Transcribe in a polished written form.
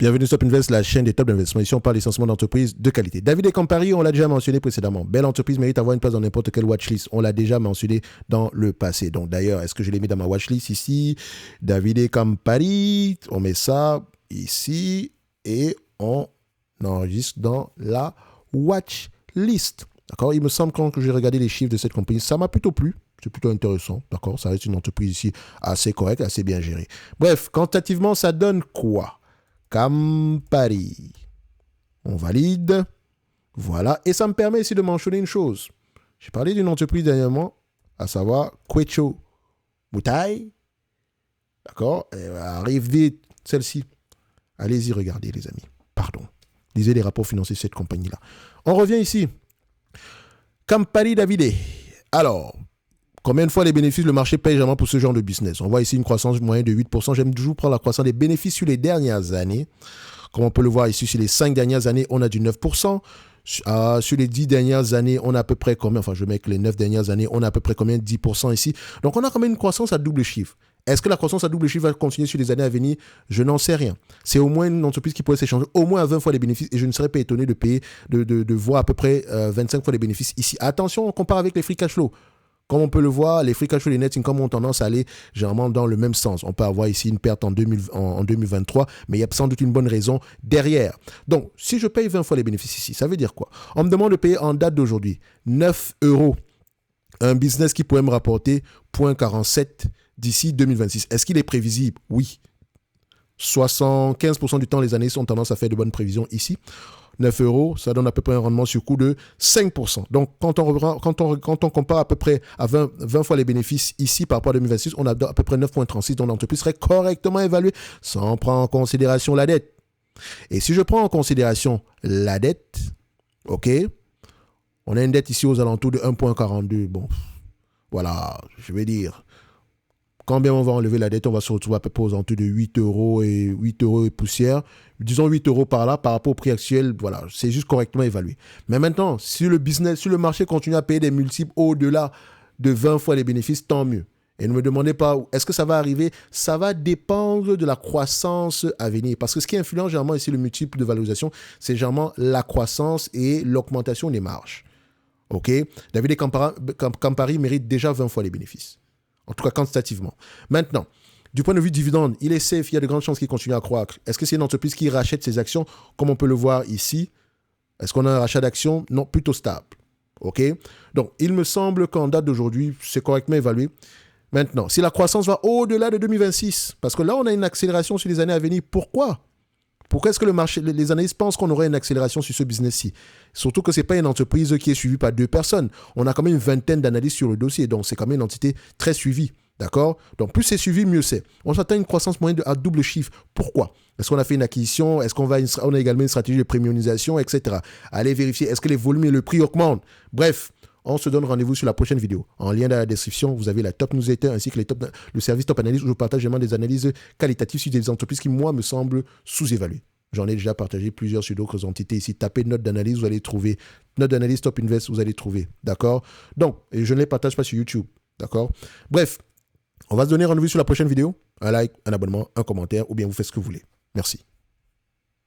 Bienvenue sur Top Invest, la chaîne des top d'investissement. Ici, on parle essentiellement d'entreprises de qualité. David et Campari, on l'a déjà mentionné précédemment. Belle entreprise mérite d'avoir une place dans n'importe quelle watchlist. On l'a déjà mentionné dans le passé. Donc d'ailleurs, est-ce que je l'ai mis dans ma watchlist ici? David et Campari, on met ça ici et on enregistre dans la watchlist. D'accord? Il me semble que quand j'ai regardé les chiffres de cette compagnie, ça m'a plutôt plu. C'est plutôt intéressant, d'accord? Ça reste une entreprise ici assez correcte, assez bien gérée. Bref, quantitativement, ça donne quoi? Campari. On valide. Voilà. Et ça me permet ici de mentionner une chose. J'ai parlé d'une entreprise dernièrement, à savoir Quecho Boutai. D'accord? Elle arrive vite, celle-ci. Allez-y, regardez, les amis. Pardon. Lisez les rapports financiers de cette compagnie-là. On revient ici. Campari Davide. Alors, combien de fois les bénéfices le marché paye généralement pour ce genre de business? On voit ici une croissance moyenne de 8%. J'aime toujours prendre la croissance des bénéfices sur les dernières années. Comme on peut le voir ici, sur les 5 dernières années, on a du 9%. Sur les 10 dernières années, on a à peu près combien? Enfin, je mets que les 9 dernières années, on a à peu près combien? 10% ici. Donc, on a quand même une croissance à double chiffre. Est-ce que la croissance à double chiffre va continuer sur les années à venir? Je n'en sais rien. C'est au moins une entreprise qui pourrait s'échanger au moins à 20 fois les bénéfices et je ne serais pas étonné de payer, de voir à peu près 25 fois les bénéfices ici. Attention, on compare avec les free cash flow. Comme on peut le voir, les free cash flow et les net income ont tendance à aller généralement dans le même sens. On peut avoir ici une perte en 2023, mais il y a sans doute une bonne raison derrière. Donc, si je paye 20 fois les bénéfices ici, ça veut dire quoi? On me demande de payer en date d'aujourd'hui 9 euros. Un business qui pourrait me rapporter 0,47 d'ici 2026. Est-ce qu'il est prévisible? Oui. 75% du temps, les années ont tendance à faire de bonnes prévisions ici. 9 euros, ça donne à peu près un rendement sur coût de 5%. Donc, quand on compare à peu près à 20 fois les bénéfices ici par rapport à 2026, on a à peu près 9,36, dont l'entreprise serait correctement évaluée sans prendre en considération la dette. Et si je prends en considération la dette, OK, on a une dette ici aux alentours de 1,42. Bon, voilà, je vais dire, quand bien on va enlever la dette, on va se retrouver à peu près aux alentours de 8 euros et poussière. Disons 8 euros par là, par rapport au prix actuel, voilà, c'est juste correctement évalué. Mais maintenant, si le marché continue à payer des multiples au-delà de 20 fois les bénéfices, tant mieux. Et ne me demandez pas, est-ce que ça va arriver? Ça va dépendre de la croissance à venir. Parce que ce qui influence généralement ici le multiple de valorisation, c'est généralement la croissance et l'augmentation des marges. OK? David et Campari méritent déjà 20 fois les bénéfices. En tout cas, quantitativement. Maintenant, du point de vue dividende, il est safe, il y a de grandes chances qu'il continue à croître. Est-ce que c'est une entreprise qui rachète ses actions, comme on peut le voir ici? Est-ce qu'on a un rachat d'actions? Non, plutôt stable. OK? Donc, il me semble qu'en date d'aujourd'hui, c'est correctement évalué. Maintenant, si la croissance va au-delà de 2026, parce que là, on a une accélération sur les années à venir, pourquoi? Pourquoi est-ce que le marché, les analystes pensent qu'on aurait une accélération sur ce business-ci? Surtout que ce n'est pas une entreprise qui est suivie par 2 personnes. On a quand même une vingtaine d'analystes sur le dossier, donc c'est quand même une entité très suivie. D'accord? Donc plus c'est suivi, mieux c'est. On s'attend à une croissance moyenne à double chiffre. Pourquoi? Est-ce qu'on a fait une acquisition? Est-ce qu'on a également une stratégie de premiumisation, etc. Allez vérifier, est-ce que les volumes et le prix augmentent? Bref, on se donne rendez-vous sur la prochaine vidéo. En lien dans la description, vous avez la Top Newsletter ainsi que le service Top Analyse où je partage vraiment des analyses qualitatives sur des entreprises qui, moi, me semblent sous-évaluées. J'en ai déjà partagé plusieurs sur d'autres entités ici. Tapez note d'analyse, vous allez trouver. Note d'analyse Top Invest, vous allez trouver. D'accord? Donc, et je ne les partage pas sur YouTube. D'accord? Bref, on va se donner rendez-vous sur la prochaine vidéo. Un like, un abonnement, un commentaire ou bien vous faites ce que vous voulez. Merci.